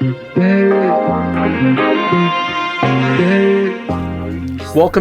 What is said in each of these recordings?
Welcome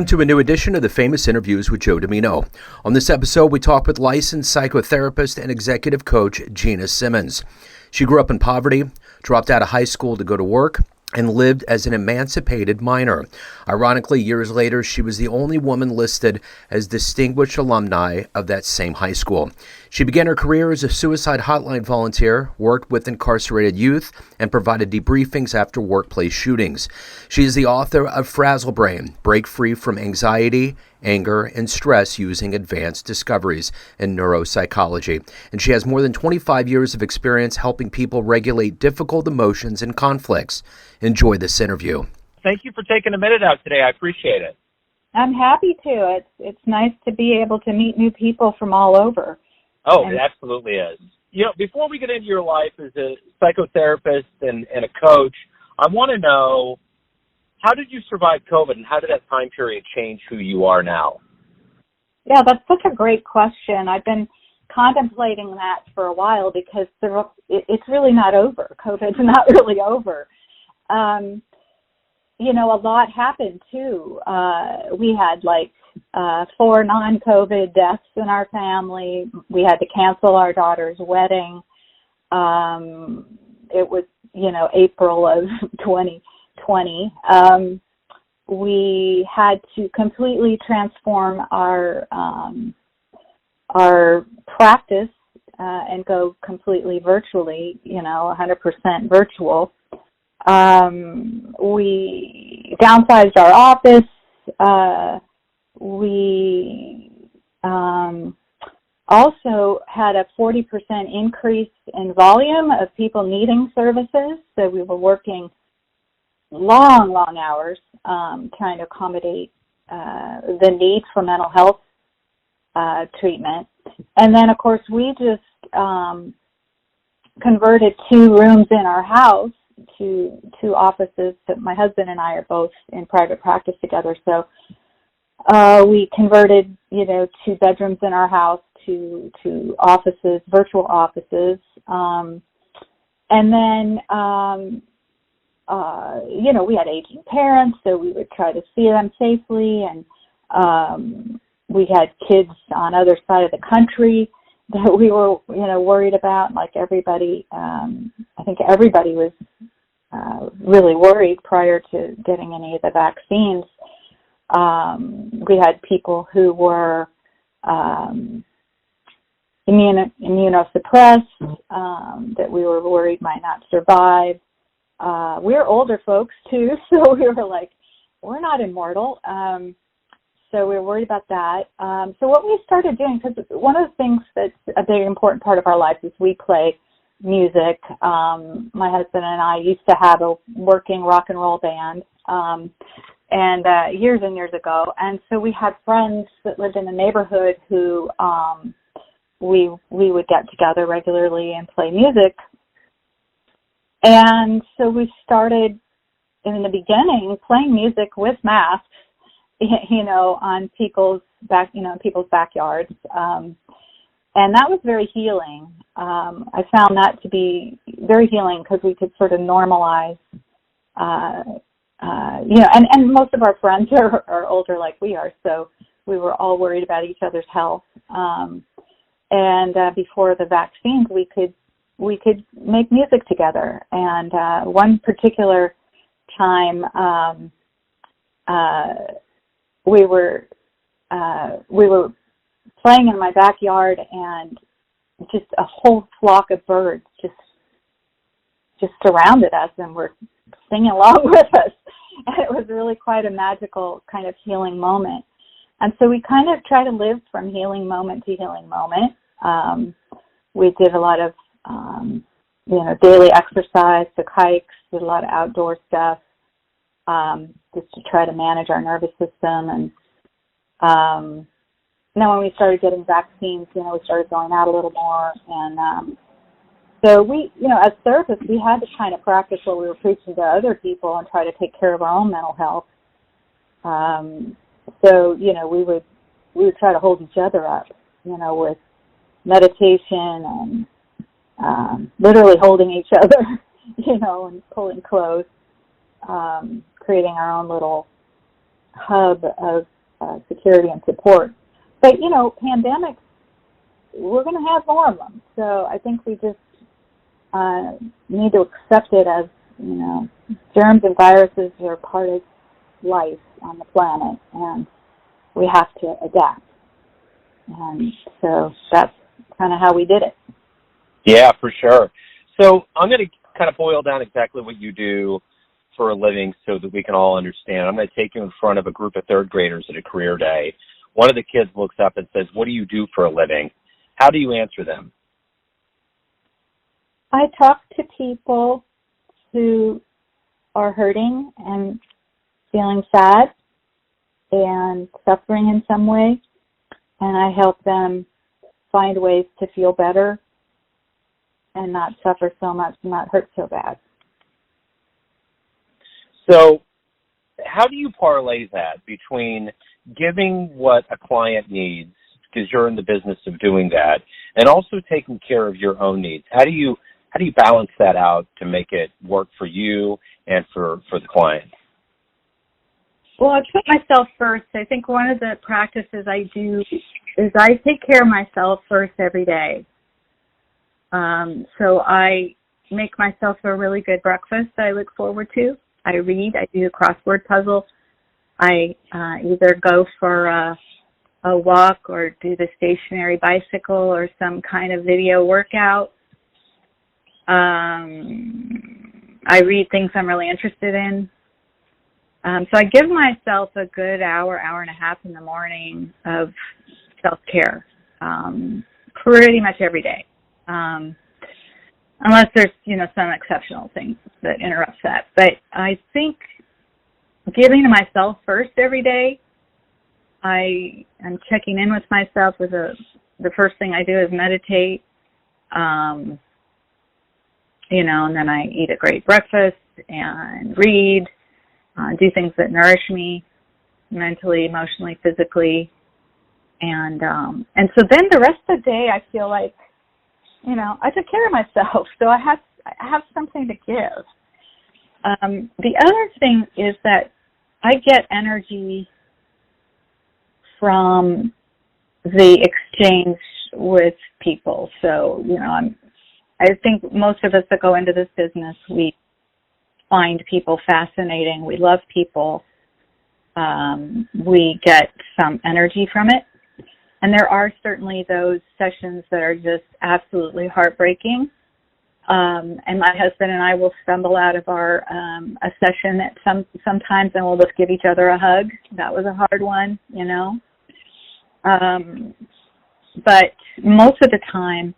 to a new edition of the Famous Interviews with Joe Dimino. On this episode, we talk with licensed psychotherapist and executive coach Gina Simmons. She grew up in poverty, dropped out of high school to go to work, and lived as an emancipated minor. Ironically, years later, she was the only woman listed as distinguished alumni of that same high school. She began her career as a suicide hotline volunteer, worked with incarcerated youth, and provided debriefings after workplace shootings. She is the author of Frazzle Brain, Break Free from Anxiety, Anger, and Stress Using Advanced Discoveries in Neuropsychology. And she has more than 25 years of experience helping people regulate difficult emotions and conflicts. Enjoy this interview. Thank you for taking a minute out today. I appreciate it. I'm happy to. It's nice to be able to meet new people from all over. Oh, it absolutely is. You know, before we get into your life as a psychotherapist and a coach, I want to know, how did you survive COVID, and how did that time period change who you are now? Yeah, that's such a great question. I've been contemplating that for a while because it's really not over. COVID's not really over. You know, a lot happened too. We had 4 non-COVID deaths in our family. We had to cancel our daughter's wedding. It was, April of 2020. We had to completely transform our practice and go completely virtually, 100% virtual. We downsized our office. We also had a 40% increase in volume of people needing services. So we were working long hours trying to accommodate the need for mental health treatment. And then, of course, we just converted 2 rooms in our house to offices. That my husband and I are both in private practice together. So we converted, 2 bedrooms in our house to offices, virtual offices. And then, we had aging parents, so we would try to see them safely. And we had kids on other side of the country that we were, worried about. Like everybody, I think everybody was really worried prior to getting any of the vaccines. We had people who were immunosuppressed that we were worried might not survive. We're older folks too, so we were like, we're not immortal. So we were worried about that. So what we started doing, because one of the things that's a very important part of our lives is we play music. My husband and I used to have a working rock and roll band, and years and years ago. And so we had friends that lived in the neighborhood who we would get together regularly and play music. And so we started in the beginning playing music with masks, on people's backyards. And that was very healing. I found that to be very healing because we could sort of normalize, and most of our friends are older like we are, so we were all worried about each other's health. And before the vaccines, we could make music together. And one particular time, we were playing in my backyard, and just a whole flock of birds just surrounded us and were singing along with us. And it was really quite a magical kind of healing moment. And so we kind of try to live from healing moment to healing moment. We did a lot of, daily exercise, took hikes, did a lot of outdoor stuff, just to try to manage our nervous system. And then when we started getting vaccines, we started going out a little more. And so we, as therapists, we had to kind of practice what we were preaching to other people and try to take care of our own mental health. So, we would try to hold each other up, with meditation and literally holding each other and pulling close, creating our own little hub of security and support. But, pandemics, we're going to have more of them. So I think we just need to accept it as, germs and viruses are part of life on the planet, and we have to adapt. And so that's kind of how we did it. Yeah, for sure. So I'm going to kind of boil down exactly what you do for a living so that we can all understand. I'm going to take you in front of a group of third graders at a career day. One of the kids looks up and says, "What do you do for a living?" How do you answer them? I talk to people who are hurting and feeling sad and suffering in some way, and I help them find ways to feel better and not suffer so much and not hurt so bad. So how do you parlay that between giving what a client needs, because you're in the business of doing that, and also taking care of your own needs? How do you balance that out to make it work for you and for the client? Well, I put myself first. I think one of the practices I do is I take care of myself first every day. So I make myself a really good breakfast that I look forward to. I read. I do a crossword puzzle. I either go for a walk or do the stationary bicycle or some kind of video workout. I read things I'm really interested in. So I give myself a good hour and a half in the morning of self-care, pretty much every day. Unless there's, some exceptional things that interrupt that. But I think giving to myself first every day, I am checking in with myself with the first thing I do is meditate, and then I eat a great breakfast and read, do things that nourish me mentally, emotionally, physically. And so then the rest of the day I feel like, I took care of myself, so I have something to give. The other thing is that I get energy from the exchange with people. So, I think most of us that go into this business, we find people fascinating. We love people. We get some energy from it. And there are certainly those sessions that are just absolutely heartbreaking. And my husband and I will stumble out of a session at sometimes, and we'll just give each other a hug. That was a hard one, But most of the time,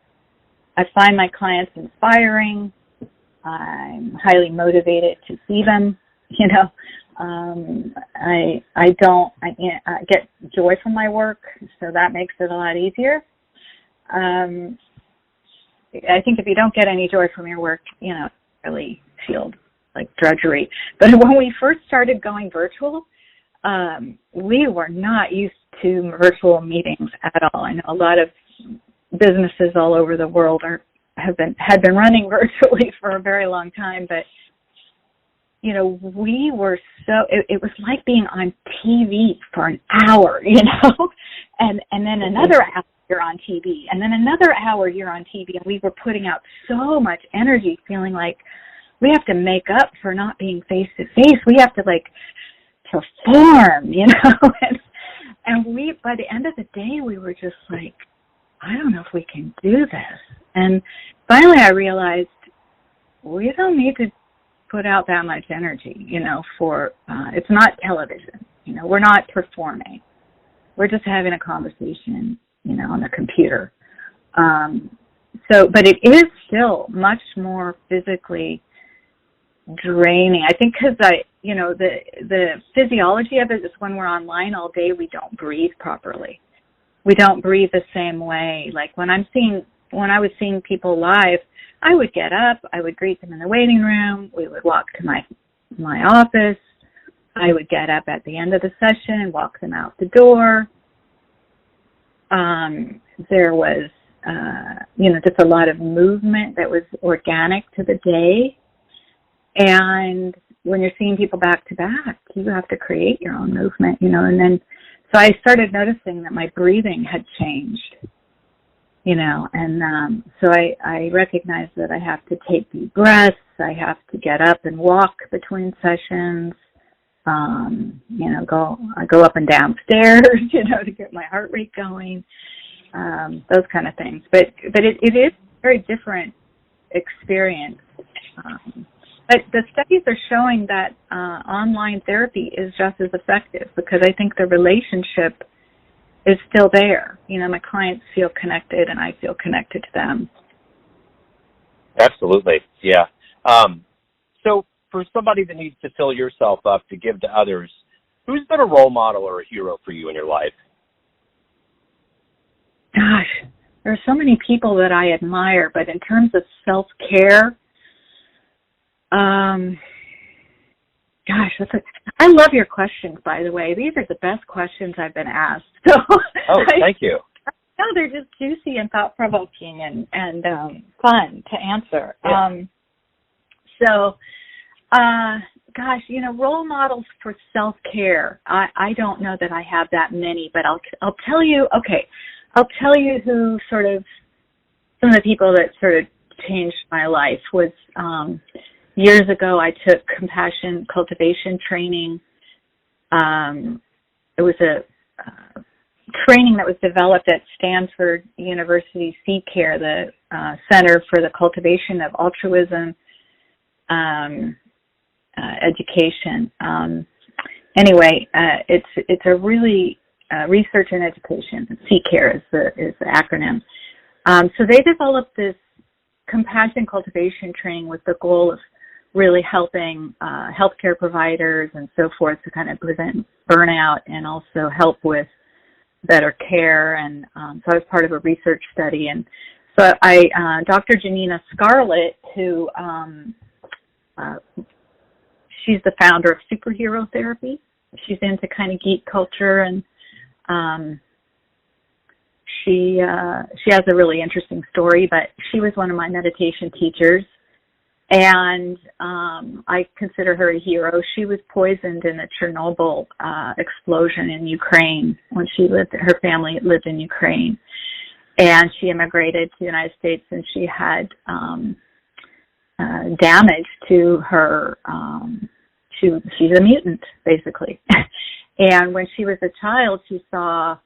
I find my clients inspiring. I'm highly motivated to see them. I get joy from my work, so that makes it a lot easier. I think if you don't get any joy from your work, it really feels like drudgery. But when we first started going virtual, we were not used to virtual meetings at all. I know a lot of businesses all over the world had been running virtually for a very long time, but we were it was like being on TV for an hour, and then another hour you're on TV, and then another hour you're on TV, and we were putting out so much energy, feeling like we have to make up for not being face to face. We have to perform, and we, by the end of the day, we were just like, I don't know if we can do this. And finally I realized we don't need to put out that much energy, it's not television, we're not performing. We're just having a conversation, on the computer. But it is still much more physically draining. I think because the physiology of it is when we're online all day, we don't breathe properly. We don't breathe the same way. Like when I was seeing people live, I would get up, I would greet them in the waiting room, we would walk to my office, I would get up at the end of the session and walk them out the door. There was, just a lot of movement that was organic to the day. And when you're seeing people back to back, you have to create your own movement, and then, so I started noticing that my breathing had changed, and so I recognized that I have to take deep breaths. I have to get up and walk between sessions, I go up and down stairs, to get my heart rate going, those kind of things. But it is a very different experience. But the studies are showing that online therapy is just as effective, because I think the relationship is still there. My clients feel connected and I feel connected to them. Absolutely. Yeah. So for somebody that needs to fill yourself up to give to others, who's been a role model or a hero for you in your life? Gosh, there are so many people that I admire, but in terms of self-care, I love your questions, by the way. These are the best questions I've been asked. So thank you. No, they're just juicy and thought-provoking and fun to answer. Yeah. Role models for self-care. I don't know that I have that many, but I'll tell you. Okay, I'll tell you who sort of some of the people that sort of changed my life was. Years ago, I took compassion cultivation training. It was a training that was developed at Stanford University CCARE, the Center for the Cultivation of Altruism Education. It's a really research and education. CCARE is the acronym. So they developed this compassion cultivation training with the goal of really helping healthcare providers and so forth to kind of prevent burnout and also help with better care. And so I was part of a research study. And so Dr. Gina Simmons, who she's the founder of superhero therapy. She's into kind of geek culture, and she has a really interesting story, but she was one of my meditation teachers. And I consider her a hero. She was poisoned in the Chernobyl explosion in Ukraine when her family lived in Ukraine. And she immigrated to the United States, and she had damage to her. She's a mutant, basically. And when she was a child, she saw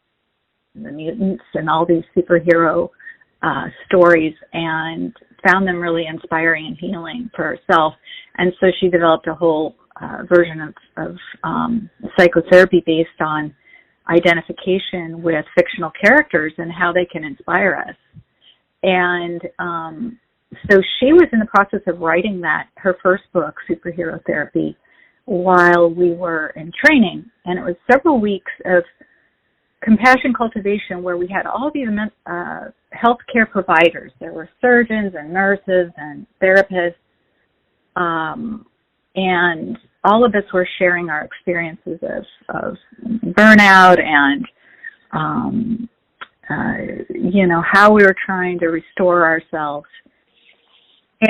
the mutants and all these superhero stories and found them really inspiring and healing for herself. And so she developed a whole version of psychotherapy based on identification with fictional characters and how they can inspire us. And so she was in the process of writing her first book, Superhero Therapy, while we were in training. And it was several weeks of compassion cultivation where we had all these healthcare providers. There were surgeons and nurses and therapists, and all of us were sharing our experiences of burnout and how we were trying to restore ourselves.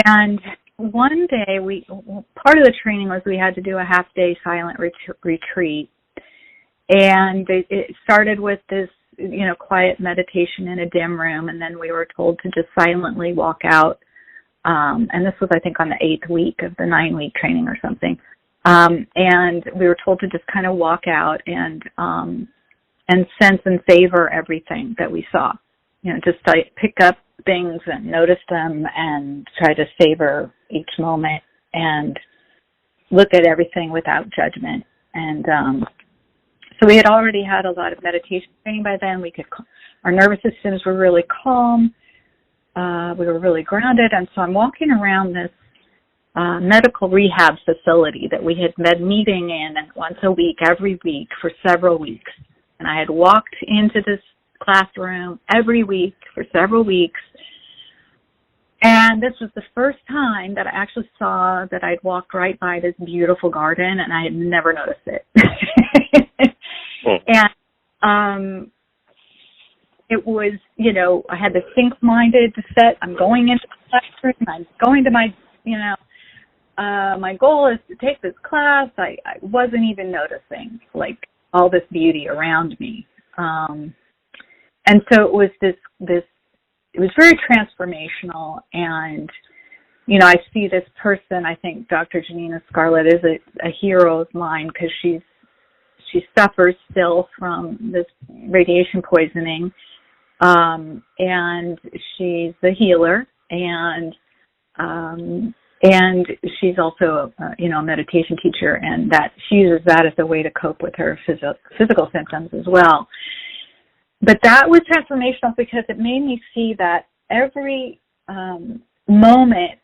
And one day, part of the training was we had to do a half-day silent retreat. And it started with this, quiet meditation in a dim room, and then we were told to just silently walk out. And this was, I think, on the 8th week of the 9-week training or something. And we were told to just kind of walk out and sense and savor everything that we saw. Just like pick up things and notice them and try to savor each moment and look at everything without judgment. And so we had already had a lot of meditation training by then. Our nervous systems were really calm. We were really grounded. And so I'm walking around this medical rehab facility that we had been meeting in once a week, every week for several weeks. And I had walked into this classroom every week for several weeks. And this was the first time that I actually saw that I'd walked right by this beautiful garden, and I had never noticed it. And it was, I had the think-minded set. I'm going into the classroom. I'm going to my, my goal is to take this class. I wasn't even noticing like all this beauty around me. And so it was it was very transformational. And, you know, I see this person, I think Dr. Janina Scarlett is a hero of mine because she suffers still from this radiation poisoning. And she's a healer, and she's also a meditation teacher, and that she uses that as a way to cope with her physical symptoms as well. But that was transformational because it made me see that every moment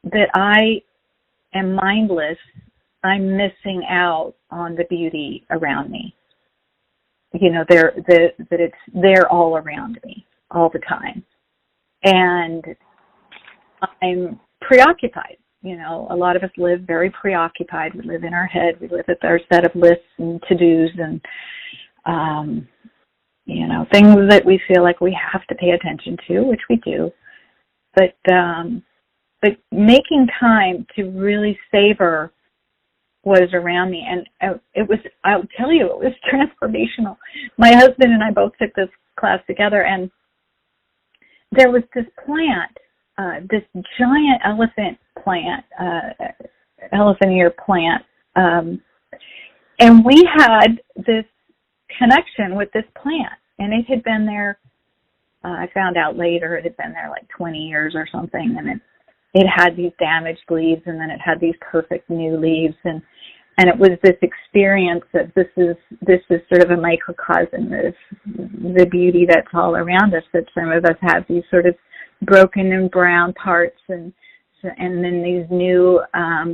that I am mindless, I'm missing out on the beauty around me. You know, they're all around me all the time. And I'm preoccupied. You know, a lot of us live very preoccupied. We live in our head. We live with our set of lists and to-dos and, things that we feel like we have to pay attention to, which we do. But making time to really savor what is around me, and I'll tell you, it was transformational. My husband and I both took this class together, and there was this plant, this giant elephant ear plant, and we had this connection with this plant, and it had been there, I found out later, it had been there like 20 years or something, and it had these damaged leaves, and then it had these perfect new leaves, and it was this experience that this is sort of a microcosm of the beauty that's all around us, that some of us have these sort of broken and brown parts, and then these new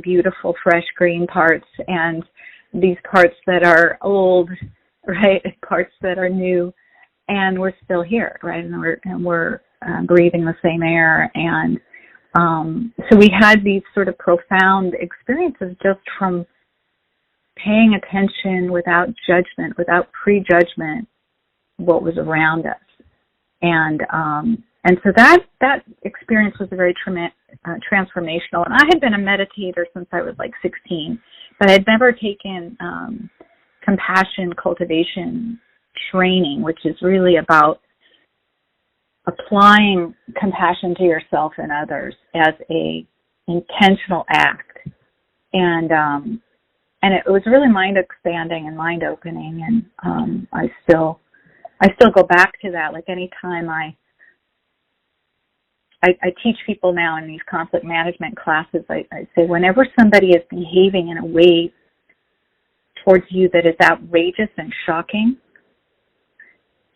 beautiful fresh green parts, and these parts that are old, right, parts that are new, and we're still here, right, and we're breathing the same air, and so we had these sort of profound experiences just from paying attention without judgment, without prejudgment, what was around us. And so that experience was very transformational. And I had been a meditator since I was like 16, but I had never taken compassion cultivation training, which is really about applying compassion to yourself and others as a intentional act. And it was really mind expanding and mind opening. And I still go back to that. Like anytime I teach people now in these conflict management classes, I say whenever somebody is behaving in a way towards you that is outrageous and shocking,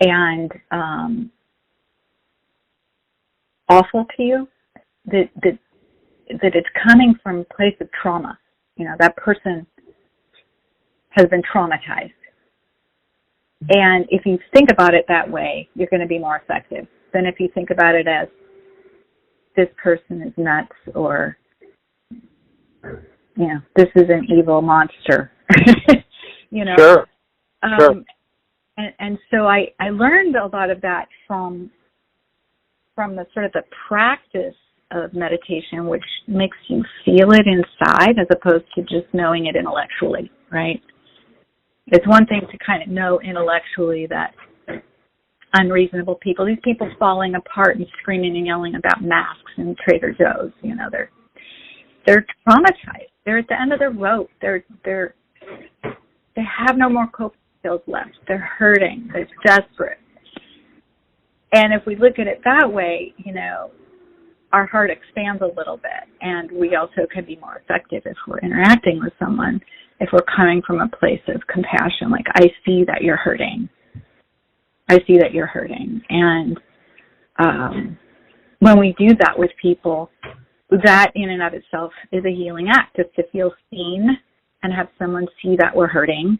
and awful to you, that it's coming from a place of trauma. You know, that person has been traumatized. And if you think about it that way, you're going to be more effective than if you think about it as this person is nuts, or, you know, this is an evil monster. You know. Sure. Sure. And so I learned a lot of that from the sort of the practice of meditation, which makes you feel it inside as opposed to just knowing it intellectually, right? It's one thing to kind of know intellectually that unreasonable people, these people falling apart and screaming and yelling about masks in Trader Joe's, you know, they're traumatized. They're at the end of their rope. They have no more coping skills left. They're hurting. They're desperate. And if we look at it that way, you know, our heart expands a little bit, and we also can be more effective if we're interacting with someone, if we're coming from a place of compassion, like, I see that you're hurting. I see that you're hurting. And when we do that with people, that in and of itself is a healing act, just to feel seen and have someone see that we're hurting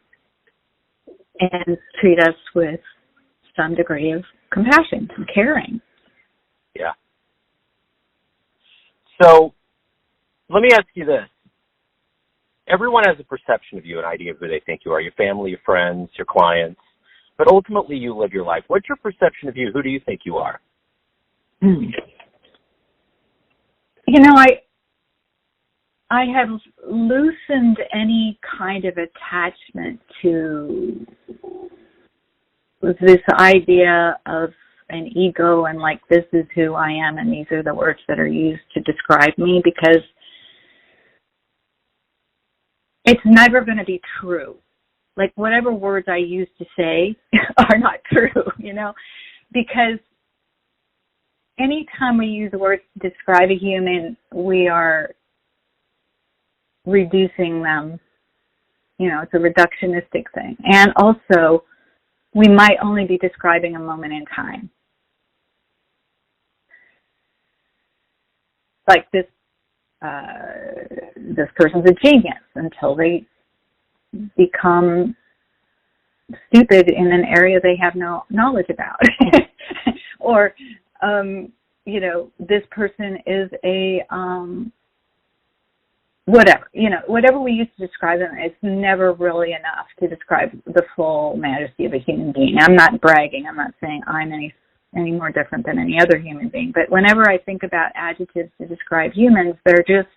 and treat us with some degree of compassion and caring. Yeah. So let me ask you this. Everyone has a perception of you, an idea of who they think you are, your family, your friends, your clients, but ultimately you live your life. What's your perception of you? Who do you think you are? You know, I have loosened any kind of attachment to this idea of an ego and like, this is who I am and these are the words that are used to describe me, because it's never going to be true. Like, whatever words I use to say are not true, because anytime we use words to describe a human, we are reducing them. It's a reductionistic thing. And also, we might only be describing a moment in time. Like this person's a genius until they become stupid in an area they have no knowledge about. Or, this person is a, whatever we use to describe them, it's never really enough to describe the full majesty of a human being. I'm not bragging. I'm not saying I'm any more different than any other human being. But whenever I think about adjectives to describe humans, they're just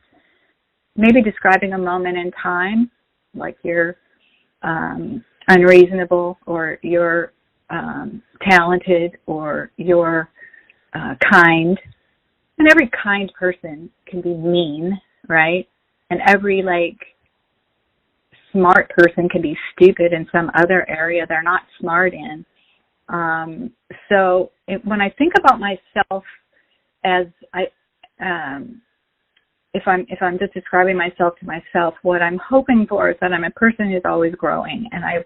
maybe describing a moment in time, like you're unreasonable, or you're talented, or you're kind. And every kind person can be mean, right? And every smart person can be stupid in some other area they're not smart in. So when I think about myself as if I'm just describing myself to myself, what I'm hoping for is that I'm a person who's always growing, and I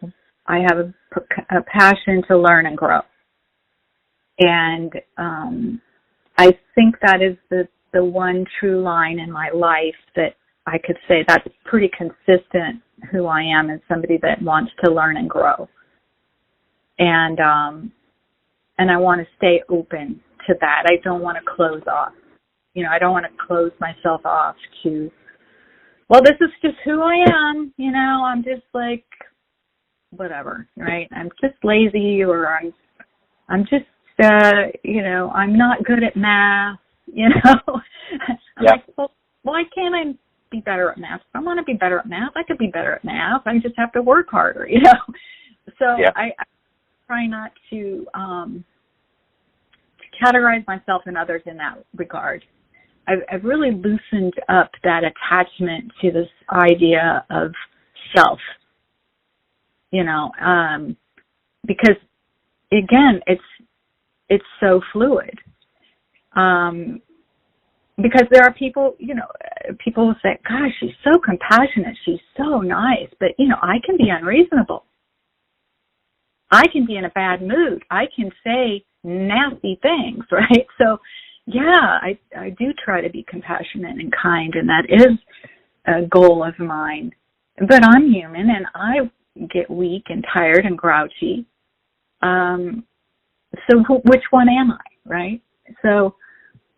have a passion to learn and grow. And I think that is the one true line in my life that I could say that's pretty consistent who I am, as somebody that wants to learn and grow. And I want to stay open to that. I don't want to close off. I don't want to close myself off to, well, this is just who I am. I'm just like, whatever, right? I'm just lazy, or I'm just, I'm not good at math, I'm like, well, why can't I be better at math? If I want to be better at math, I could be better at math. I just have to work harder, So I try not to categorize myself and others in that regard. I've really loosened up that attachment to this idea of self, because again, it's so fluid. Because there are people, people will say, gosh, she's so compassionate, she's so nice, but, I can be unreasonable. I can be in a bad mood. I can say nasty things, right? So, yeah, I do try to be compassionate and kind, and that is a goal of mine. But I'm human, and I get weak and tired and grouchy. So which one am I, right? So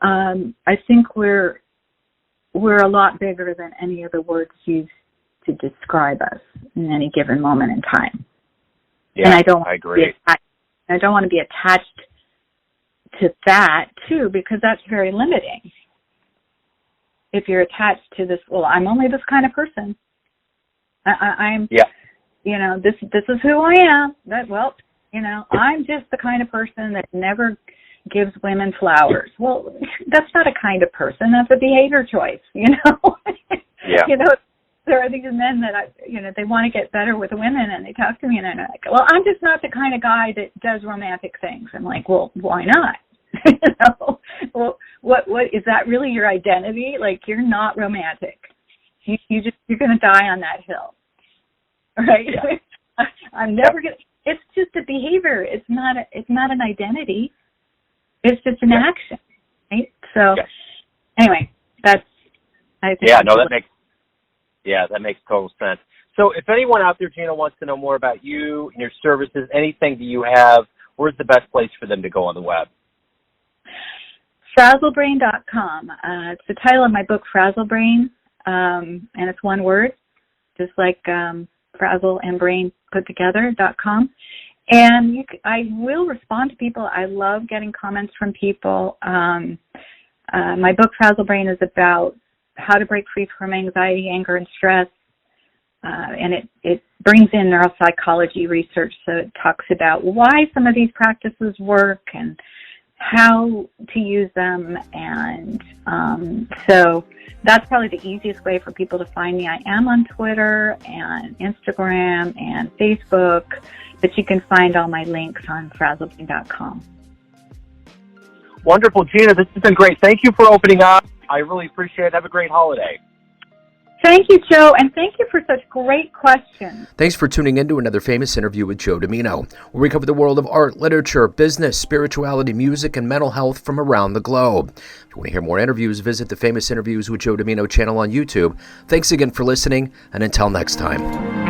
I think we're a lot bigger than any of the words used to describe us in any given moment in time. Yeah, and I agree. I don't want to be attached to that too, because that's very limiting. If you're attached to this, well, I'm only this kind of person. I'm, this is who I am. I'm just the kind of person that never gives women flowers. Well, that's not a kind of person. That's a behavior choice, Yeah. There are these men that they want to get better with women, and they talk to me, and I'm like, well, I'm just not the kind of guy that does romantic things. I'm like, well, why not? Well, what is that really your identity? Like, you're not romantic. You're going to die on that hill, right? Yeah. I'm never going to. It's just a behavior. It's not an identity. It's just an action, right? So, anyway, I think. That makes total sense. So if anyone out there, Gina, wants to know more about you and your services, anything that you have, where's the best place for them to go on the web? Frazzlebrain.com. It's the title of my book, Frazzle Brain, and it's one word, just like frazzle and brain put together.com. And I will respond to people. I love getting comments from people. My book, Frazzle Brain, is about how to break free from anxiety, anger, and stress. And it brings in neuropsychology research, so it talks about why some of these practices work and how to use them. And so that's probably the easiest way for people to find me. I am on Twitter and Instagram and Facebook, but you can find all my links on frazzlebean.com. Wonderful, Gina. This has been great. Thank you for opening up. I really appreciate it. Have a great holiday. Thank you, Joe, and thank you for such great questions. Thanks for tuning in to another famous interview with Joe Dimino, where we cover the world of art, literature, business, spirituality, music, and mental health from around the globe. If you want to hear more interviews, visit the Famous Interviews with Joe Dimino channel on YouTube. Thanks again for listening, and until next time.